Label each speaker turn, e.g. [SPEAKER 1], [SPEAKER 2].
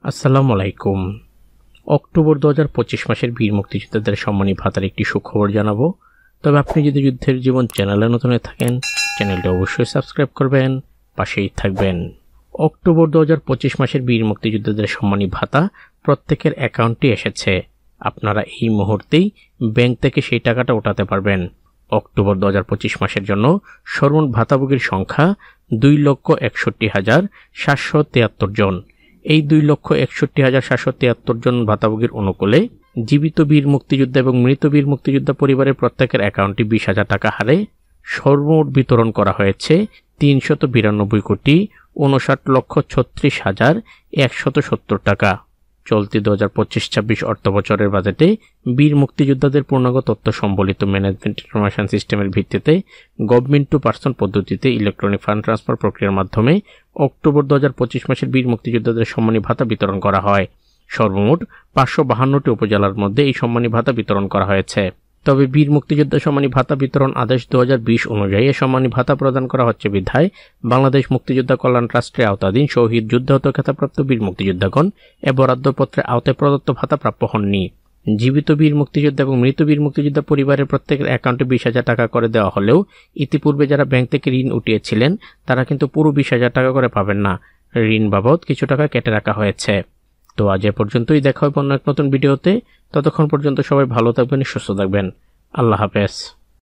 [SPEAKER 1] আসসালামু আলাইকুম। অক্টোবর 2025 মাসের বীর মুক্তিযোদ্ধাদের সম্মানী ভাতার একটি সুখবর জানাবো। তবে আপনি যদি যুদ্ধের জীবন চ্যানেলে নতুন হয়ে থাকেন, চ্যানেলটি অবশ্যই সাবস্ক্রাইব করবেন, পাশেই থাকবেন। অক্টোবর 2025 মাসের বীর মুক্তিযোদ্ধাদের সম্মানী ভাতা প্রত্যেকের অ্যাকাউন্টে এসেছে। আপনারা এই মুহূর্তেই ব্যাংক থেকে সেই টাকাটা ওঠাতে পারবেন। অক্টোবর 2025 মাসের জন্য সর্বমোট ভাতাভোগীর সংখ্যা 2,61,773 জন। এই 2,61,773 জন ভাতাভোগীর অনুকূলে জীবিত বীর মুক্তিযোদ্ধা এবং মৃত বীর মুক্তিযোদ্ধা পরিবারের প্রত্যেকের অ্যাকাউন্টে 20,000 টাকা হারে সর্বমোট বিতরণ করা হয়েছে 392,59,36,170 টাকা। চলতি 2025-26 অর্থবছরের বাজেটে বীর মুক্তিযোদ্ধাদের পূর্ণাঙ্গ তথ্য সম্বলিত ম্যানেজমেন্ট ইনফরমেশন সিস্টেমের ভিত্তিতে গভর্নমেন্ট টু পার্সন পদ্ধতিতে ইলেকট্রনিক ফান্ড ট্রান্সফার প্রক্রিয়ার মাধ্যমে অক্টোবর 2025 মাসের বীর মুক্তিযোদ্ধাদের সম্মানী ভাতা বিতরণ করা হয়। সর্বমোট 552টি উপজেলার মধ্যে এই সম্মানী ভাতা বিতরণ করা হয়েছে। তবে বীর মুক্তিযোদ্ধা সম্মানী ভাতা বিতরণ আদেশ 2020 অনুযায়ী এ সম্মানী ভাতা প্রদান করা হচ্ছে বিধায় বাংলাদেশ মুক্তিযোদ্ধা কল্যাণ ট্রাস্টের আওতাধীন শহীদ যুদ্ধাহত খেতাবপ্রাপ্ত বীর মুক্তিযোদ্ধাগণ এ বরাদ্দপত্রের আওতায় প্রদত্ত ভাতা প্রাপ্য হননি। জীবিত বীর মুক্তিযোদ্ধা এবং মৃত বীর মুক্তিযোদ্ধা পরিবারের প্রত্যেকের অ্যাকাউন্টে 20,000 টাকা করে দেওয়া হলেও ইতিপূর্বে যারা ব্যাংক থেকে ঋণ উঠিয়েছিলেন তারা কিন্তু পুরো 20,000 টাকা করে পাবেন না। ঋণ বাবদ কিছু টাকা কেটে রাখা হয়েছে। তো আজ এ পর্যন্তই, দেখা হবে অন্য এক নতুন ভিডিওতে। ততক্ষণ পর্যন্ত সবাই ভালো থাকবেন, সুস্থ থাকবেন। আল্লাহ হাফেজ।